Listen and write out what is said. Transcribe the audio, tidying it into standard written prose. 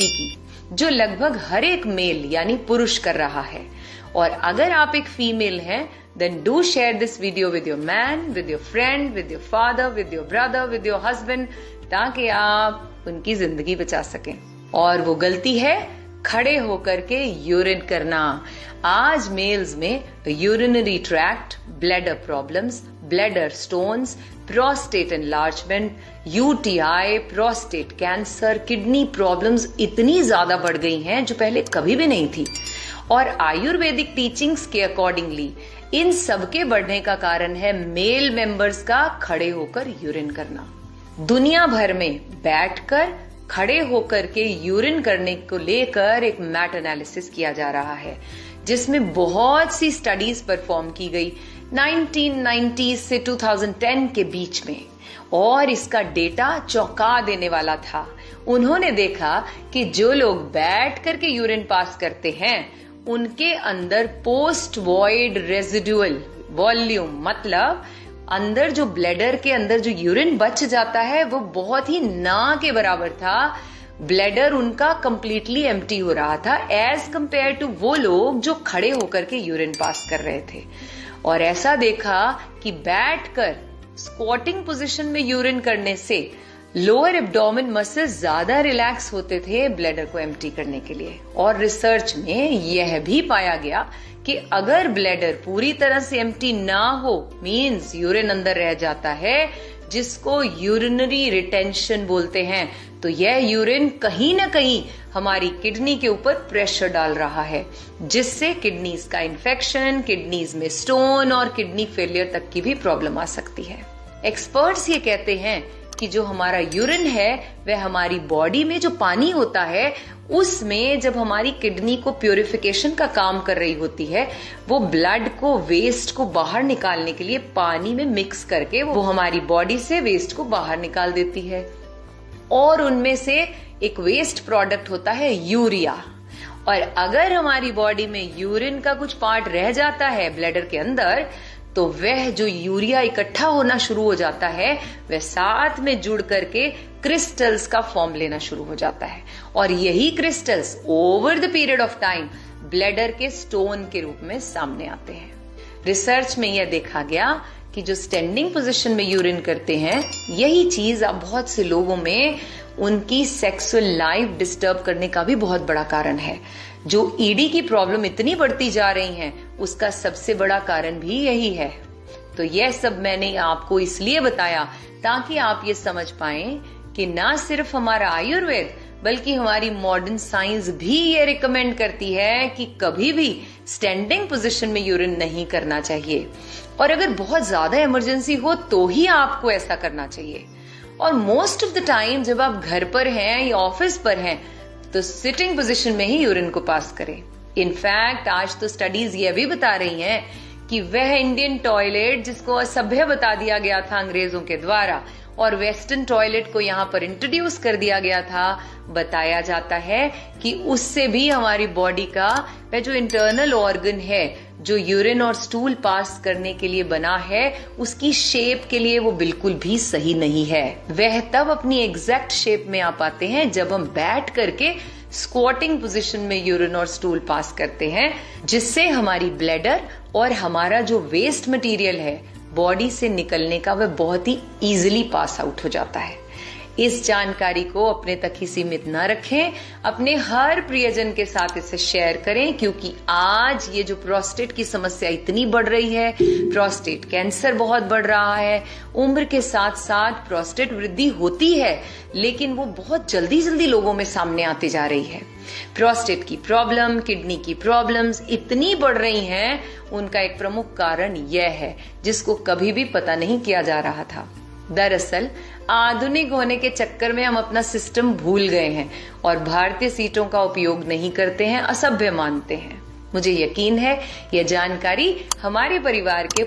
गलती की जो लगभग हर एक मेल यानी पुरुष कर रहा है। और अगर आप एक फीमेल हैं, then do share this video with your man, with your friend, with your father, with your brother, with your husband, ताकि आप उनकी जिंदगी बचा सकें। और वो गलती है खड़े होकर के यूरिन करना। आज मेल्स में urinary tract, bladder problems, bladder stones, prostate enlargement, UTI, prostate cancer, kidney problems इतनी ज्यादा बढ़ गई हैं जो पहले कभी भी नहीं थी। और आयुर्वेदिक टीचिंग्स के अकॉर्डिंगली इन सबके बढ़ने का कारण है मेल मेंबर्स का खड़े होकर यूरिन करना। दुनिया भर में बैठकर खड़े होकर के यूरिन करने को लेकर एक मैट एनालिसिस किया जा रहा है, जिसमें बहुत सी स्टडीज परफॉर्म की गई 1990 से 2010 के बीच में, और इसका डेटा चौंका देने वाला था। उन्होंने देखा कि जो लोग बैठ करके यूरिन पास करते हैं उनके अंदर पोस्ट वॉइड रेजिडुअल वॉल्यूम, मतलब अंदर जो ब्लैडर के अंदर जो यूरिन बच जाता है वो बहुत ही ना के बराबर था। ब्लैडर उनका कंप्लीटली एम्प्टी हो रहा था एज कंपेयर टू वो लोग जो खड़े होकर के यूरिन पास कर रहे थे। और ऐसा देखा कि बैठकर स्क्वाटिंग पोजीशन में यूरिन करने से लोअर एब्डोमेन मसल्स ज्यादा रिलैक्स होते थे ब्लैडर को एम्प्टी करने के लिए। और रिसर्च में यह भी पाया गया कि अगर ब्लैडर पूरी तरह से एम्प्टी ना हो, मींस यूरिन अंदर रह जाता है, जिसको यूरिनरी रिटेंशन बोलते हैं, तो यह यूरिन कहीं ना कहीं हमारी किडनी के ऊपर प्रेशर डाल रहा है, जिससे किडनीज का इन्फेक्शन, किडनीज में स्टोन और किडनी फेलियर तक की भी प्रॉब्लम आ सकती है। एक्सपर्ट्स ये कहते हैं कि जो हमारा यूरिन है वह हमारी बॉडी में जो पानी होता है उसमें जब हमारी किडनी को प्यूरिफिकेशन का काम कर रही होती है, वो ब्लड को, वेस्ट को बाहर निकालने के लिए पानी में मिक्स करके वो हमारी बॉडी से वेस्ट को बाहर निकाल देती है। और उनमें से एक वेस्ट प्रोडक्ट होता है यूरिया। और अगर हमारी बॉडी में यूरिन का कुछ पार्ट रह जाता है ब्लैडर के अंदर, तो वह जो यूरिया इकट्ठा होना शुरू हो जाता है वह साथ में जुड़ करके क्रिस्टल्स का फॉर्म लेना शुरू हो जाता है। और यही crystals over the period of time bladder के स्टोन के रूप में सामने आते हैं। रिसर्च में यह देखा गया कि जो स्टैंडिंग पोजीशन में यूरिन करते हैं, यही चीज अब बहुत से लोगों में उनकी सेक्सुअल लाइफ डिस्टर्ब करने का भी बहुत बड़ा कारण है। जो ईडी की प्रॉब्लम इतनी बढ़ती जा रही है उसका सबसे बड़ा कारण भी यही है। तो यह सब मैंने आपको इसलिए बताया ताकि आप ये समझ पाएं कि ना सिर्फ हमारा आयुर्वेद बल्कि हमारी मॉडर्न साइंस भी ये रिकमेंड करती है कि कभी भी स्टैंडिंग पोजीशन में यूरिन नहीं करना चाहिए, और अगर बहुत ज्यादा इमरजेंसी हो तो ही आपको ऐसा करना चाहिए। और मोस्ट ऑफ द टाइम जब आप घर पर हैं या ऑफिस पर हैं तो सिटिंग पोजीशन में ही यूरिन को पास करें। इनफैक्ट आज तो स्टडीज ये भी बता रही हैं कि वह इंडियन टॉयलेट जिसको असभ्य बता दिया गया था अंग्रेजों के द्वारा और वेस्टर्न टॉयलेट को यहाँ पर इंट्रोड्यूस कर दिया गया था, बताया जाता है कि उससे भी हमारी बॉडी का वह जो इंटरनल ऑर्गन है जो यूरिन और स्टूल पास करने के लिए बना है, उसकी शेप के लिए वो बिल्कुल भी सही नहीं है। वह तब अपनी एग्जैक्ट शेप में आ पाते हैं जब हम बैठ करके स्क्वाटिंग पोजीशन में यूरिन और स्टूल पास करते हैं, जिससे हमारी ब्लैडर और हमारा जो वेस्ट मटेरियल है बॉडी से निकलने का वह बहुत ही इजीली पास आउट हो जाता है। इस जानकारी को अपने तक ही सीमित न रखें, अपने हर प्रियजन के साथ इसे शेयर करें, क्योंकि आज ये जो प्रोस्टेट की समस्या इतनी बढ़ रही है, प्रोस्टेट कैंसर बहुत बढ़ रहा है, उम्र के साथ साथ प्रोस्टेट वृद्धि होती है लेकिन वो बहुत जल्दी जल्दी लोगों में सामने आती जा रही है। प्रोस्टेट की प्रॉब्लम, किडनी की प्रॉब्लम्स इतनी बढ़ रही हैं, उनका एक प्रमुख कारण यह है जिसको कभी भी पता नहीं किया जा रहा था। दरअसल आधुनिक होने के चक्कर में हम अपना सिस्टम भूल गए हैं और भारतीय सीटों का उपयोग नहीं करते हैं, असभ्य मानते हैं। मुझे यकीन है यह जानकारी हमारे परिवार के